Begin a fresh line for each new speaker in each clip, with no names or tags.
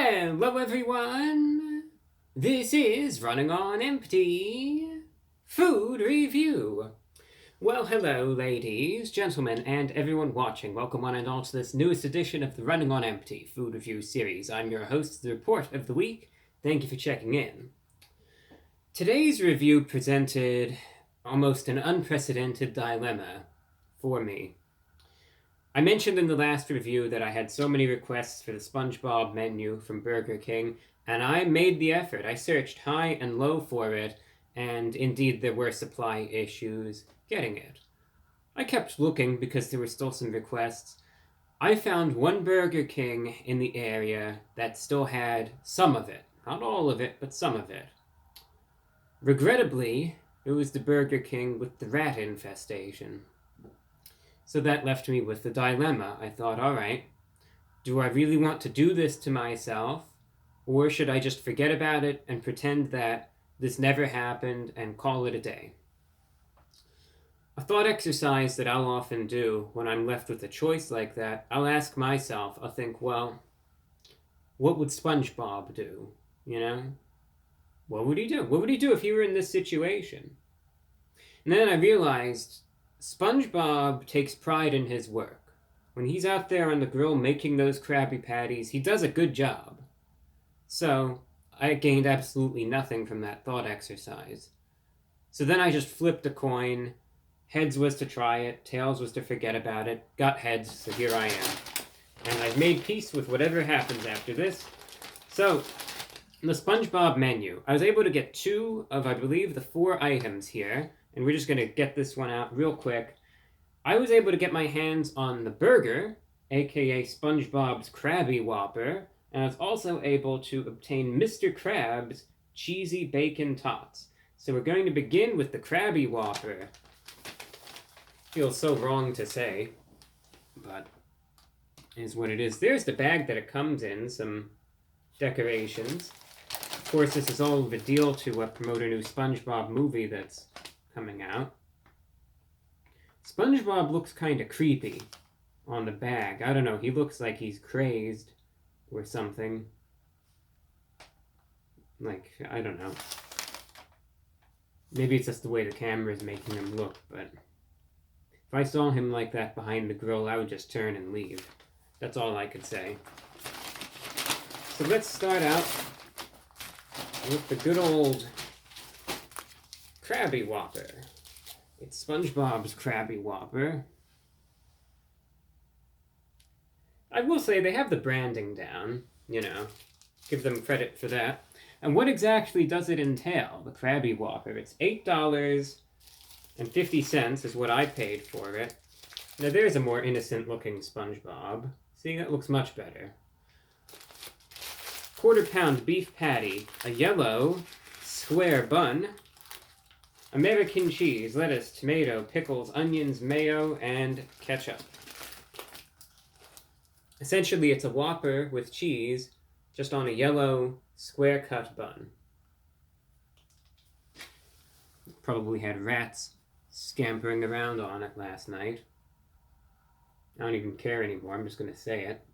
Hello everyone! This is Running on Empty Food Review. Well, hello ladies, gentlemen, and everyone watching. Welcome one and all to this newest edition of the Running on Empty Food Review series. I'm your host, The Report of the Week. Thank you for checking in. Today's review presented almost an unprecedented dilemma for me. I mentioned in the last review that I had so many requests for the SpongeBob menu from Burger King, and I made the effort. I searched high and low for it, and indeed there were supply issues getting it. I kept looking because there were still some requests. I found one Burger King in the area that still had some of it. Not all of it, but some of it. Regrettably, it was the Burger King with the rat infestation. So that left me with the dilemma. I thought, all right, do I really want to do this to myself, or should I just forget about it and pretend that this never happened and call it a day? A thought exercise that I'll often do when I'm left with a choice like that, I'll ask myself, I'll think, well, what would SpongeBob do? You know? What would he do? What would he do if he were in this situation? And then I realized SpongeBob takes pride in his work. When he's out there on the grill making those Krabby Patties, he does a good job. So I gained absolutely nothing from that thought exercise. So then I just flipped a coin. Heads was to try it, tails was to forget about it. Got heads, so here I am. And I've made peace with whatever happens after this. So, the SpongeBob menu. I was able to get 2 of, I believe, the 4 items here. And we're just going to get this one out real quick. I was able to get my hands on the burger, aka SpongeBob's Krabby Whopper, and I was also able to obtain Mr. Krabs Cheesy Bacon Tots. So we're going to begin with the Krabby Whopper. Feels so wrong to say, but is what it is. There's the bag that it comes in, some decorations. Of course, this is all the deal to promote a new SpongeBob movie that's coming out. SpongeBob looks kind of creepy on the bag. I don't know, he looks like he's crazed or something. Like, I don't know. Maybe it's just the way the camera is making him look, but if I saw him like that behind the grill, I would just turn and leave. That's all I could say. So let's start out with the good old Krabby Whopper. It's SpongeBob's Krabby Whopper. I will say they have the branding down, you know. Give them credit for that. And what exactly does it entail, the Krabby Whopper? It's $8.50 is what I paid for it. Now there's a more innocent looking SpongeBob. See, that looks much better. Quarter-pound beef patty, a yellow square bun, American cheese, lettuce, tomato, pickles, onions, mayo, and ketchup. Essentially, it's a Whopper with cheese, just on a yellow, square-cut bun. Probably had rats scampering around on it last night. I don't even care anymore, I'm just going to say it.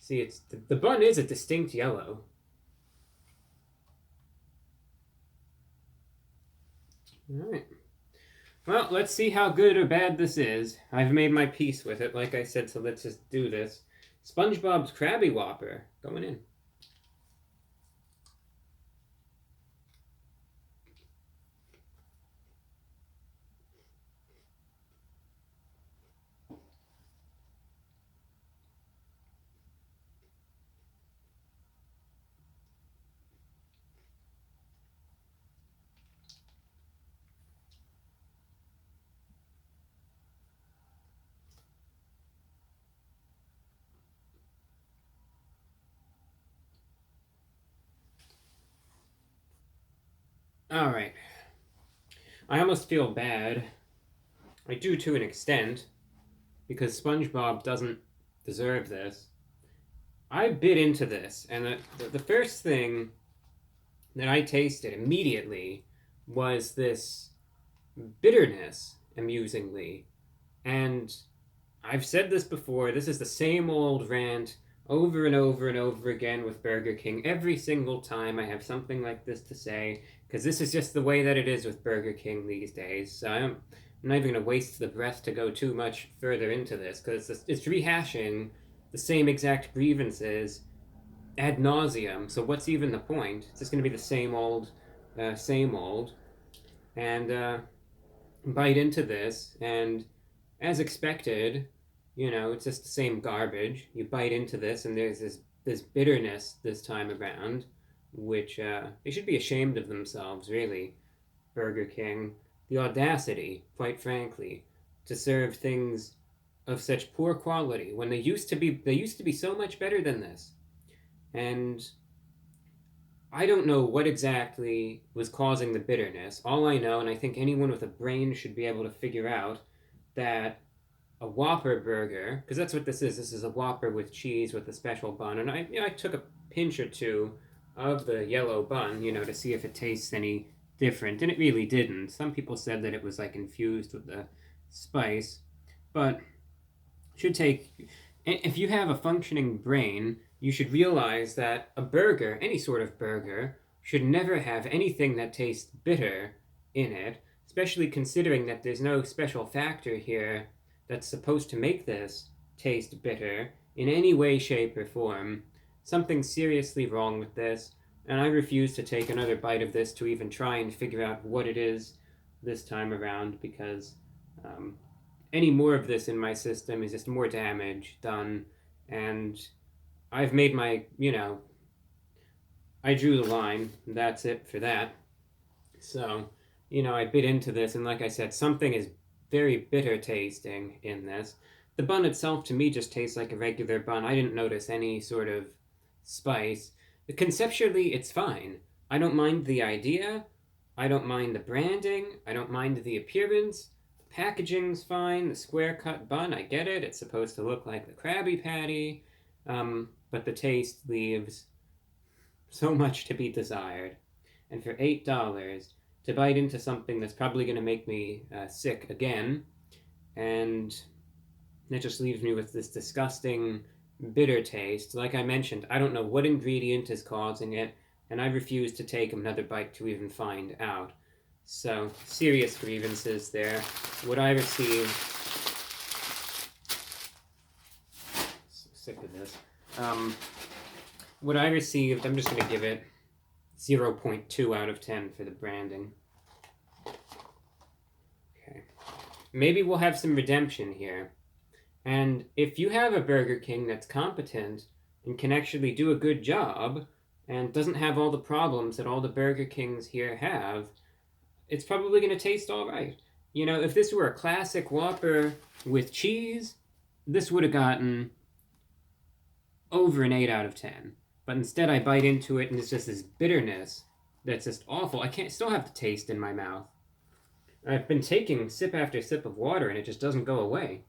See, it's the bun is a distinct yellow. Alright. Well, let's see how good or bad this is. I've made my peace with it, like I said, so let's just do this. SpongeBob's Krabby Whopper going in. Alright. I almost feel bad. I do to an extent, because SpongeBob doesn't deserve this. I bit into this, and the first thing that I tasted immediately was this bitterness, amusingly. And I've said this before, this is the same old rant over and over and over again with Burger King. Every single time I have something like this to say, because this is just the way that it is with Burger King these days. So I'm not even going to waste the breath to go too much further into this, because it's rehashing the same exact grievances ad nauseum. So what's even the point? It's just going to be the same old, same old. And bite into this, and as expected, it's just the same garbage. You bite into this, and there's this bitterness this time around, which they should be ashamed of themselves, really. Burger King, the audacity, quite frankly, to serve things of such poor quality when they used to be so much better than this. And I don't know what exactly was causing the bitterness. All I know, and I think anyone with a brain should be able to figure out, that a Whopper burger, because that's what this is a Whopper with cheese with a special bun, and I took a pinch or two of the yellow bun, to see if it tastes any different, and it really didn't. Some people said that it was like infused with the spice, but should take, if you have a functioning brain, you should realize that a burger, any sort of burger, should never have anything that tastes bitter in it, especially considering that there's no special factor here that's supposed to make this taste bitter in any way, shape, or form. Something's seriously wrong with this, and I refuse to take another bite of this to even try and figure out what it is this time around, because any more of this in my system is just more damage done, and I've made my, I drew the line. That's it for that. So, I bit into this, and like I said, something is very bitter tasting in this. The bun itself, to me, just tastes like a regular bun. I didn't notice any sort of spice. Conceptually, it's fine. I don't mind the idea. I don't mind the branding. I don't mind the appearance. The packaging's fine. The square cut bun, I get it. It's supposed to look like the Krabby Patty. But the taste leaves so much to be desired. And for $8, to bite into something that's probably going to make me sick again, and it just leaves me with this disgusting, bitter taste. Like I mentioned, I don't know what ingredient is causing it, and I refuse to take another bite to even find out. So, serious grievances there. What I received... So sick of this. What I received, I'm just going to give it 0.2 out of 10 for the branding. Okay. Maybe we'll have some redemption here. And if you have a Burger King that's competent and can actually do a good job and doesn't have all the problems that all the Burger Kings here have, it's probably going to taste all right. If this were a classic Whopper with cheese, this would have gotten over an 8 out of 10. But instead I bite into it and it's just this bitterness that's just awful. I still have the taste in my mouth. I've been taking sip after sip of water and it just doesn't go away.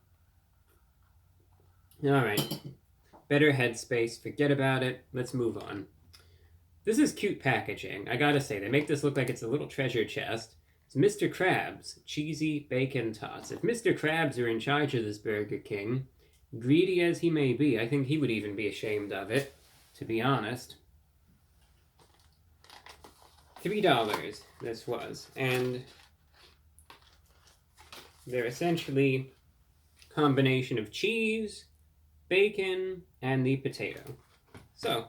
Alright. Better headspace. Forget about it. Let's move on. This is cute packaging. I gotta say, they make this look like it's a little treasure chest. It's Mr. Krabs Cheesy Bacon Tots. If Mr. Krabs were in charge of this Burger King, greedy as he may be, I think he would even be ashamed of it, to be honest. $3 this was, and they're essentially a combination of cheese, bacon, and the potato. So,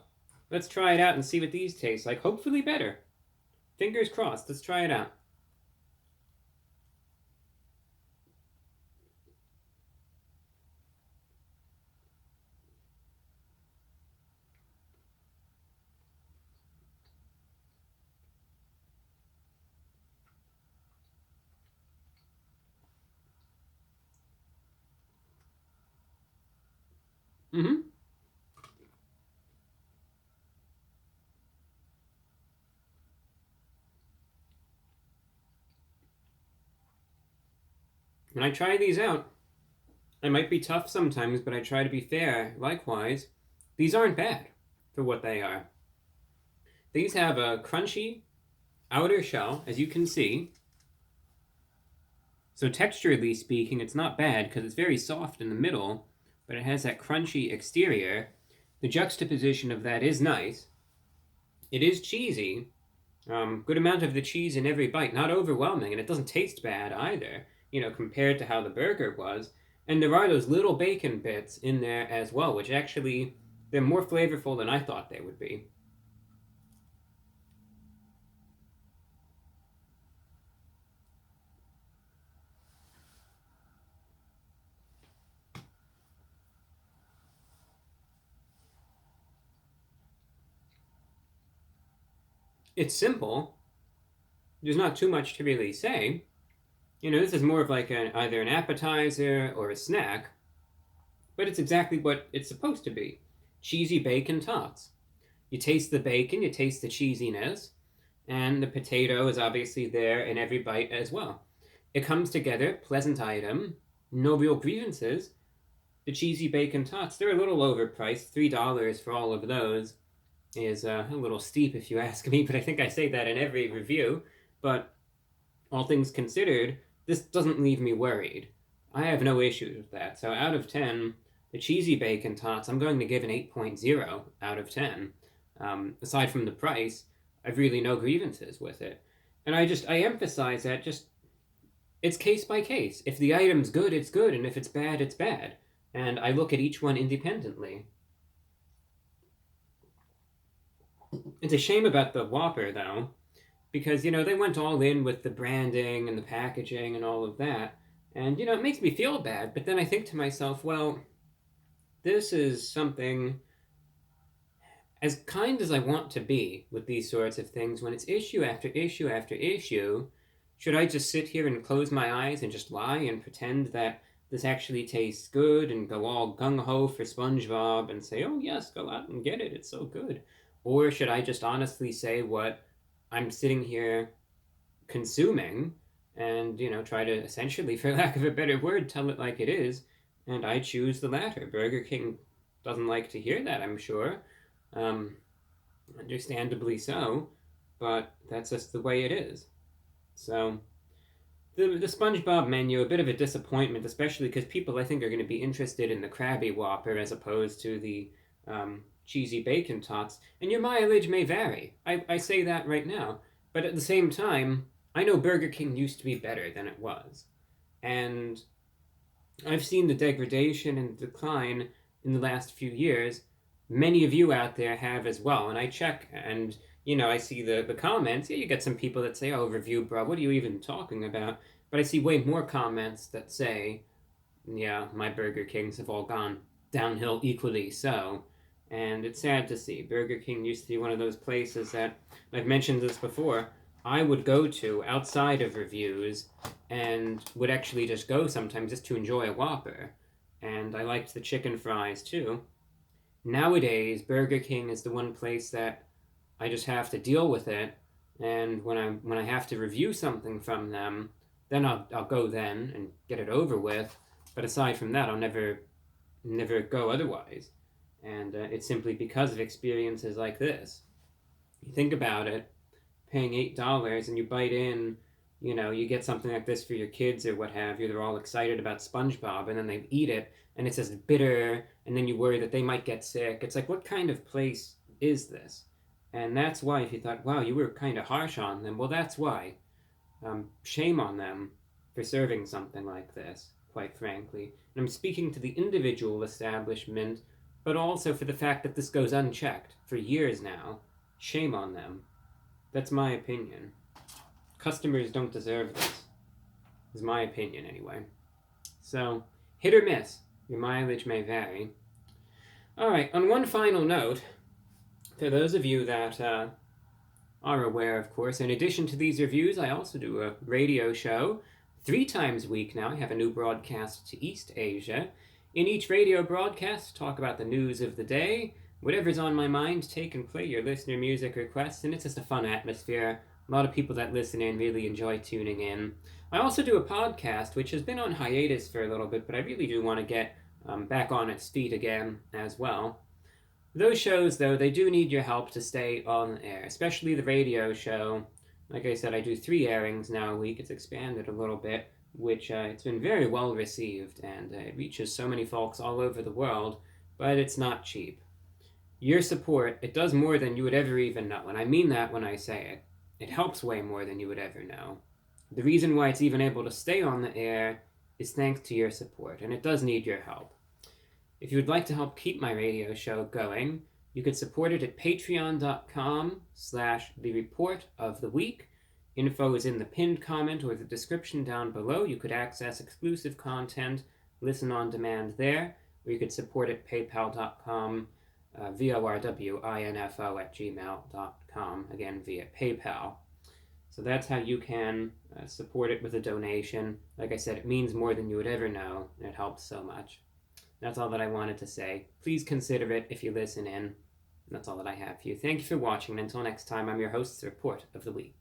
let's try it out and see what these taste like. Hopefully better. Fingers crossed. Let's try it out. Mm-hmm. When I try these out, I might be tough sometimes, but I try to be fair. Likewise, these aren't bad for what they are. These have a crunchy, outer shell, as you can see. So texturally speaking, it's not bad because it's very soft in the middle, but it has that crunchy exterior. The juxtaposition of that is nice. It is cheesy. Good amount of the cheese in every bite, not overwhelming, and it doesn't taste bad either, compared to how the burger was. And there are those little bacon bits in there as well, which actually, they're more flavorful than I thought they would be. It's simple. There's not too much to really say. This is more of like either an appetizer or a snack, but it's exactly what it's supposed to be. Cheesy bacon tots. You taste the bacon, you taste the cheesiness, and the potato is obviously there in every bite as well. It comes together, pleasant item, no real grievances. The cheesy bacon tots, they're a little overpriced. $3 for all of those is a little steep if you ask me, but I think I say that in every review. But all things considered, this doesn't leave me worried. I have no issues with that. So out of 10, the cheesy bacon tots, I'm going to give an 8.0 out of 10. Aside from the price, I've really no grievances with it. And I emphasize that it's case by case. If the item's good, it's good, and if it's bad, it's bad. And I look at each one independently. It's a shame about the Whopper, though, because, they went all in with the branding and the packaging and all of that. And, it makes me feel bad, but then I think to myself, well, this is something, as kind as I want to be with these sorts of things, when it's issue after issue after issue, should I just sit here and close my eyes and just lie and pretend that this actually tastes good and go all gung-ho for SpongeBob and say, oh yes, go out and get it, it's so good? Or should I just honestly say what I'm sitting here consuming and, try to essentially, for lack of a better word, tell it like it is? And I choose the latter. Burger King doesn't like to hear that, I'm sure. Understandably so, but that's just the way it is. So, the SpongeBob menu, a bit of a disappointment, especially because people, I think, are going to be interested in the Krabby Whopper as opposed to the cheesy bacon tots. And your mileage may vary. I say that right now. But at the same time, I know Burger King used to be better than it was. And I've seen the degradation and decline in the last few years. Many of you out there have as well. And I check and, I see the comments. Yeah, you get some people that say, oh, review, bro, what are you even talking about? But I see way more comments that say, yeah, my Burger Kings have all gone downhill equally so. And it's sad to see. Burger King used to be one of those places that, I've mentioned this before, I would go to outside of reviews and would actually just go sometimes just to enjoy a Whopper. And I liked the chicken fries too. Nowadays, Burger King is the one place that I just have to deal with it. And when I have to review something from them, then I'll go then and get it over with. But aside from that, I'll never go otherwise. And it's simply because of experiences like this. You think about it, paying $8 and you bite in, you get something like this for your kids or what have you. They're all excited about SpongeBob, and then they eat it, and it's just bitter, and then you worry that they might get sick. It's like, what kind of place is this? And that's why, if you thought, wow, you were kind of harsh on them, well, that's why. Shame on them for serving something like this, quite frankly. And I'm speaking to the individual establishment, but also for the fact that this goes unchecked for years now. Shame on them. That's my opinion. Customers don't deserve this. Is my opinion, anyway. So, hit or miss. Your mileage may vary. Alright, on one final note, for those of you that are aware, of course, in addition to these reviews, I also do a radio show 3 times a week now. I have a new broadcast to East Asia. In each radio broadcast, talk about the news of the day, whatever's on my mind, take and play your listener music requests, and it's just a fun atmosphere. A lot of people that listen in really enjoy tuning in. I also do a podcast, which has been on hiatus for a little bit, but I really do want to get back on its feet again as well. Those shows, though, they do need your help to stay on air, especially the radio show. Like I said, I do 3 airings now a week. It's expanded a little bit, which it's been very well received, and it reaches so many folks all over the world, but it's not cheap. Your support, it does more than you would ever even know, and I mean that when I say it. It helps way more than you would ever know. The reason why it's even able to stay on the air is thanks to your support, and it does need your help. If you would like to help keep my radio show going, you could support it at patreon.com/TheReportOfTheWeek. Info is in the pinned comment or the description down below. You could access exclusive content, listen on demand there, or you could support at paypal.com, vorwinfo@gmail.com, again via PayPal. So that's how you can support it with a donation. Like I said, it means more than you would ever know, and it helps so much. That's all that I wanted to say. Please consider it if you listen in. That's all that I have for you. Thank you for watching, and until next time, I'm your host, The Report of the Week.